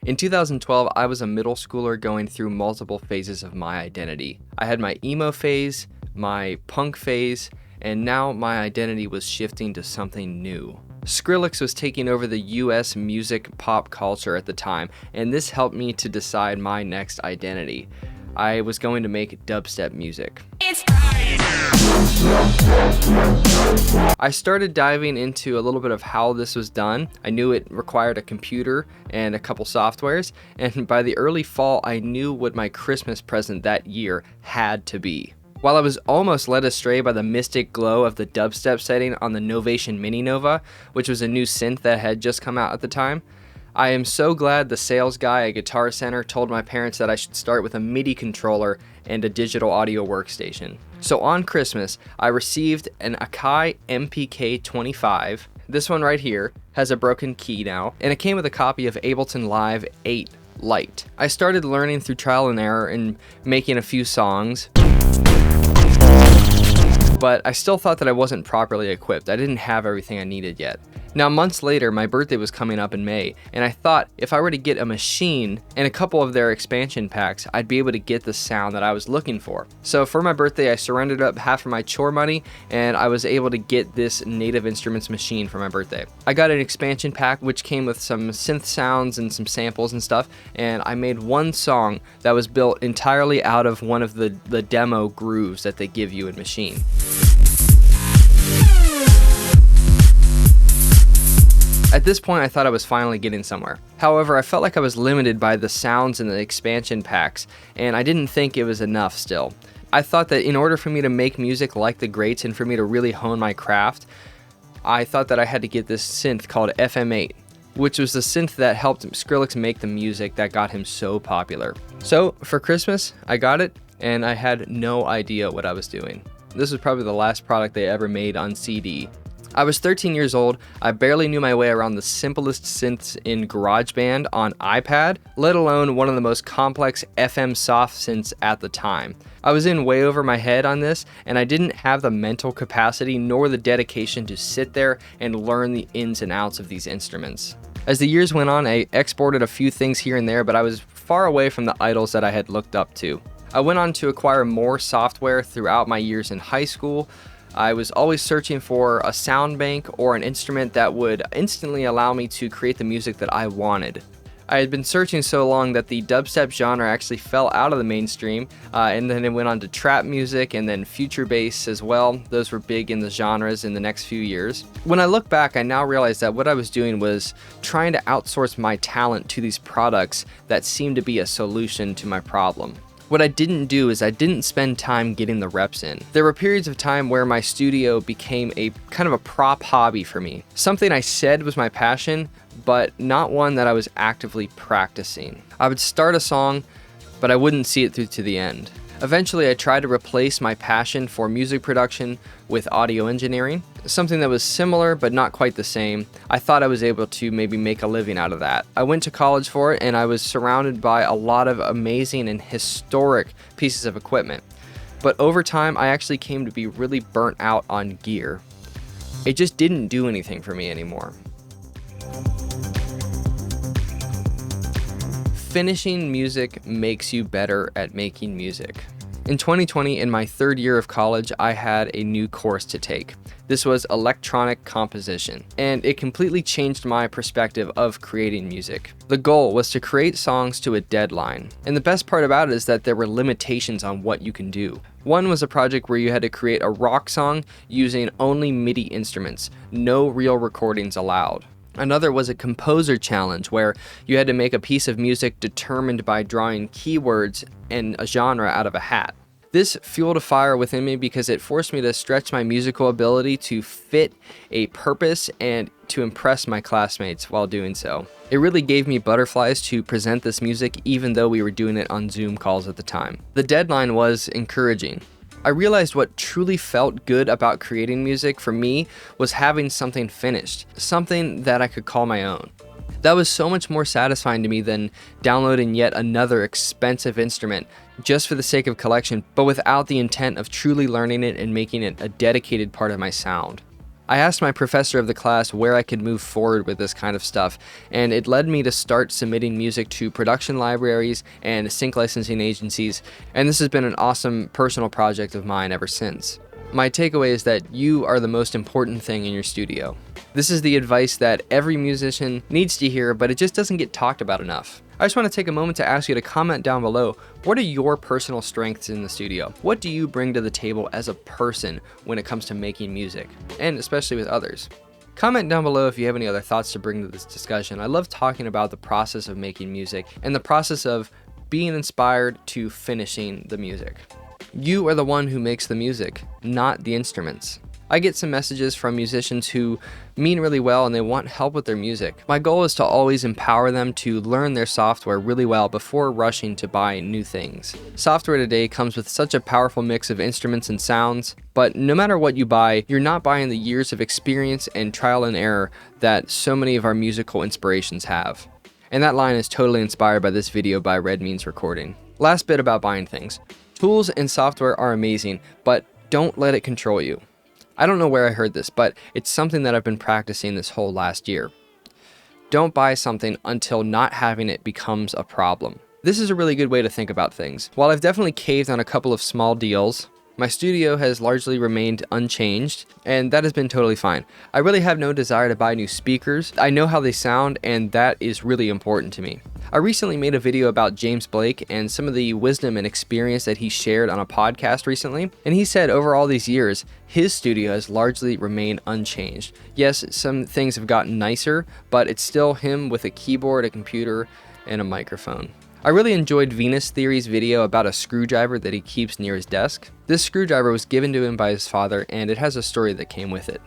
In 2012, I was a middle schooler going through multiple phases of my identity. I had my emo phase, my punk phase, and now my identity was shifting to something new. Skrillex was taking over the US music pop culture at the time, and this helped me to decide my next identity. I was going to make dubstep music. I started diving into a little bit of how this was done. I knew it required a computer and a couple softwares, and by the early fall, I knew what my Christmas present that year had to be. While I was almost led astray by the mystic glow of the dubstep setting on the Novation Mini Nova, which was a new synth that had just come out at the time, I am so glad the sales guy at Guitar Center told my parents that I should start with a MIDI controller and a digital audio workstation. So on Christmas, I received an Akai MPK-25. This one right here has a broken key now, and it came with a copy of Ableton Live 8 Lite. I started learning through trial and error and making a few songs, but I still thought that I wasn't properly equipped. I didn't have everything I needed yet. Now, months later, my birthday was coming up in May, and I thought if I were to get a machine and a couple of their expansion packs, I'd be able to get the sound that I was looking for. So for my birthday, I surrendered up half of my chore money, and I was able to get this Native Instruments machine for my birthday. I got an expansion pack, which came with some synth sounds and some samples and stuff, and I made one song that was built entirely out of one of the demo grooves that they give you in Machine. At this point, I thought I was finally getting somewhere. However, I felt like I was limited by the sounds in the expansion packs, and I didn't think it was enough still. I thought that in order for me to make music like the greats and for me to really hone my craft, I thought that I had to get this synth called FM8, which was the synth that helped Skrillex make the music that got him so popular. So for Christmas, I got it, and I had no idea what I was doing. This was probably the last product they ever made on CD. I was 13 years old, I barely knew my way around the simplest synths in GarageBand on iPad, let alone one of the most complex FM soft synths at the time. I was in way over my head on this, and I didn't have the mental capacity nor the dedication to sit there and learn the ins and outs of these instruments. As the years went on, I exported a few things here and there, but I was far away from the idols that I had looked up to. I went on to acquire more software throughout my years in high school. I was always searching for a sound bank or an instrument that would instantly allow me to create the music that I wanted. I had been searching so long that the dubstep genre actually fell out of the mainstream, and then it went on to trap music and then future bass as well. Those were big in the genres in the next few years. When I look back, I now realize that what I was doing was trying to outsource my talent to these products that seemed to be a solution to my problem. What I didn't do is I didn't spend time getting the reps in. There were periods of time where my studio became a kind of a prop hobby for me. Something I said was my passion, but not one that I was actively practicing. I would start a song, but I wouldn't see it through to the end. Eventually, I tried to replace my passion for music production with audio engineering, something that was similar but not quite the same. I thought I was able to maybe make a living out of that. I went to college for it, and I was surrounded by a lot of amazing and historic pieces of equipment. But over time, I actually came to be really burnt out on gear. It just didn't do anything for me anymore. Finishing music makes you better at making music. In 2020, in my third year of college, I had a new course to take. This was electronic composition, and it completely changed my perspective of creating music. The goal was to create songs to a deadline, and the best part about it is that there were limitations on what you can do. One was a project where you had to create a rock song using only MIDI instruments, no real recordings allowed. Another was a composer challenge where you had to make a piece of music determined by drawing keywords and a genre out of a hat. This fueled a fire within me because it forced me to stretch my musical ability to fit a purpose and to impress my classmates while doing so. It really gave me butterflies to present this music even though we were doing it on Zoom calls at the time. The deadline was encouraging. I realized what truly felt good about creating music for me was having something finished, something that I could call my own. That was so much more satisfying to me than downloading yet another expensive instrument just for the sake of collection, but without the intent of truly learning it and making it a dedicated part of my sound. I asked my professor of the class where I could move forward with this kind of stuff, and it led me to start submitting music to production libraries and sync licensing agencies, and this has been an awesome personal project of mine ever since. My takeaway is that you are the most important thing in your studio. This is the advice that every musician needs to hear, but it just doesn't get talked about enough. I just want to take a moment to ask you to comment down below, what are your personal strengths in the studio? What do you bring to the table as a person when it comes to making music, and especially with others? Comment down below if you have any other thoughts to bring to this discussion. I love talking about the process of making music and the process of being inspired to finishing the music. You are the one who makes the music, not the instruments. I get some messages from musicians who mean really well and they want help with their music. My goal is to always empower them to learn their software really well before rushing to buy new things. Software today comes with such a powerful mix of instruments and sounds, but no matter what you buy, you're not buying the years of experience and trial and error that so many of our musical inspirations have. And that line is totally inspired by this video by Red Means Recording. Last bit about buying things. Tools and software are amazing, but don't let it control you. I don't know where I heard this, but it's something that I've been practicing this whole last year. Don't buy something until not having it becomes a problem. This is a really good way to think about things. While I've definitely caved on a couple of small deals, my studio has largely remained unchanged, and that has been totally fine. I really have no desire to buy new speakers. I know how they sound, and that is really important to me. I recently made a video about James Blake and some of the wisdom and experience that he shared on a podcast recently, and he said over all these years, his studio has largely remained unchanged. Yes, some things have gotten nicer, but it's still him with a keyboard, a computer, and a microphone. I really enjoyed Venus Theory's video about a screwdriver that he keeps near his desk. This screwdriver was given to him by his father, and it has a story that came with it.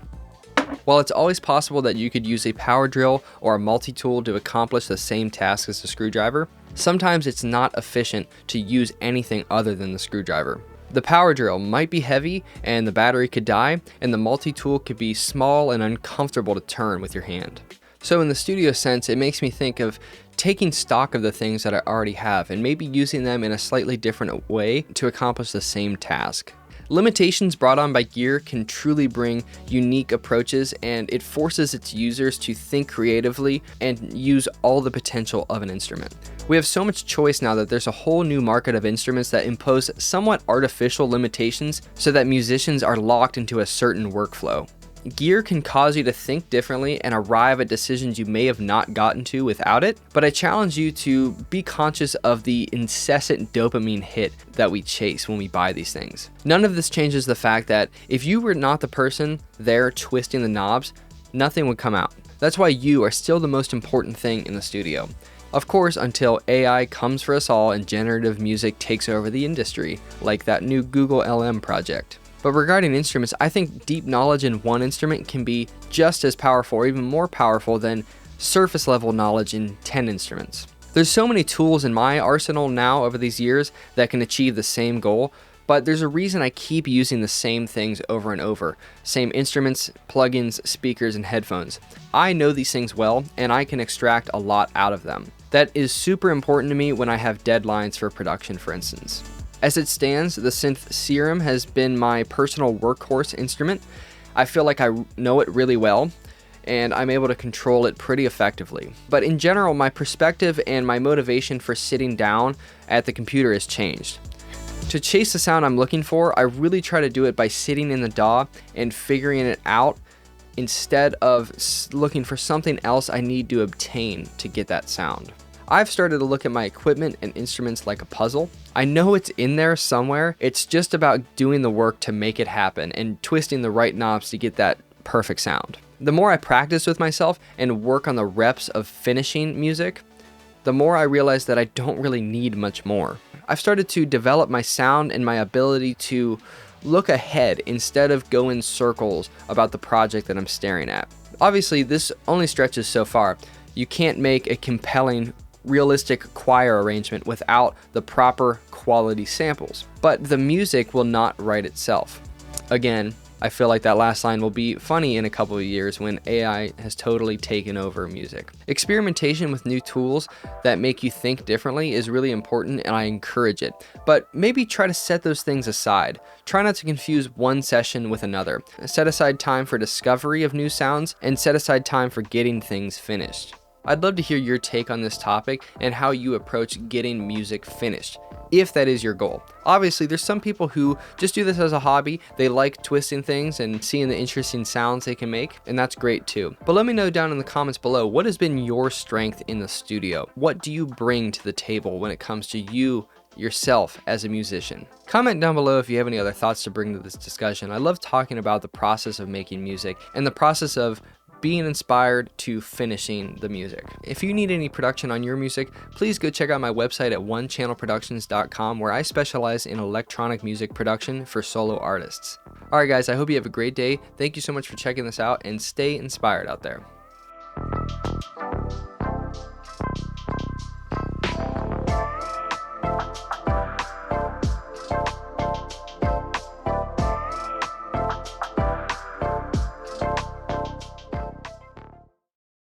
While it's always possible that you could use a power drill or a multi-tool to accomplish the same task as a screwdriver, sometimes it's not efficient to use anything other than the screwdriver. The power drill might be heavy and the battery could die, and the multi-tool could be small and uncomfortable to turn with your hand. So in the studio sense, it makes me think of taking stock of the things that I already have and maybe using them in a slightly different way to accomplish the same task. Limitations brought on by gear can truly bring unique approaches, and it forces its users to think creatively and use all the potential of an instrument. We have so much choice now that there's a whole new market of instruments that impose somewhat artificial limitations so that musicians are locked into a certain workflow. Gear can cause you to think differently and arrive at decisions you may have not gotten to without it, but I challenge you to be conscious of the incessant dopamine hit that we chase when we buy these things. None of this changes the fact that if you were not the person there twisting the knobs, nothing would come out. That's why you are still the most important thing in the studio. Of course, until AI comes for us all and generative music takes over the industry, like that new Google LM project. But regarding instruments, I think deep knowledge in one instrument can be just as powerful or even more powerful than surface level knowledge in 10 instruments. There's so many tools in my arsenal now over these years that can achieve the same goal, but there's a reason I keep using the same things over and over. Same instruments, plugins, speakers, and headphones. I know these things well, and I can extract a lot out of them. That is super important to me when I have deadlines for production, for instance. As it stands, the synth Serum has been my personal workhorse instrument. I feel like I know it really well, and I'm able to control it pretty effectively. But in general, my perspective and my motivation for sitting down at the computer has changed. To chase the sound I'm looking for, I really try to do it by sitting in the DAW and figuring it out instead of looking for something else I need to obtain to get that sound. I've started to look at my equipment and instruments like a puzzle. I know it's in there somewhere. It's just about doing the work to make it happen and twisting the right knobs to get that perfect sound. The more I practice with myself and work on the reps of finishing music, the more I realize that I don't really need much more. I've started to develop my sound and my ability to look ahead instead of go in circles about the project that I'm staring at. Obviously, this only stretches so far. You can't make a compelling realistic choir arrangement without the proper quality samples, but the music will not write itself. Again, I feel like that last line will be funny in a couple of years when AI has totally taken over music. Experimentation with new tools that make you think differently is really important, and I encourage it. But maybe try to set those things aside. Try not to confuse one session with another. Set aside time for discovery of new sounds, and set aside time for getting things finished. I'd love to hear your take on this topic and how you approach getting music finished, if that is your goal. Obviously, there's some people who just do this as a hobby. They like twisting things and seeing the interesting sounds they can make, and that's great too. But let me know down in the comments below, what has been your strength in the studio? What do you bring to the table when it comes to you yourself as a musician? Comment down below if you have any other thoughts to bring to this discussion. I love talking about the process of making music and the process of being inspired to finishing the music. If you need any production on your music, please go check out my website at onechannelproductions.com, where I specialize in electronic music production for solo artists. Alright guys, I hope you have a great day. Thank you so much for checking this out, and stay inspired out there.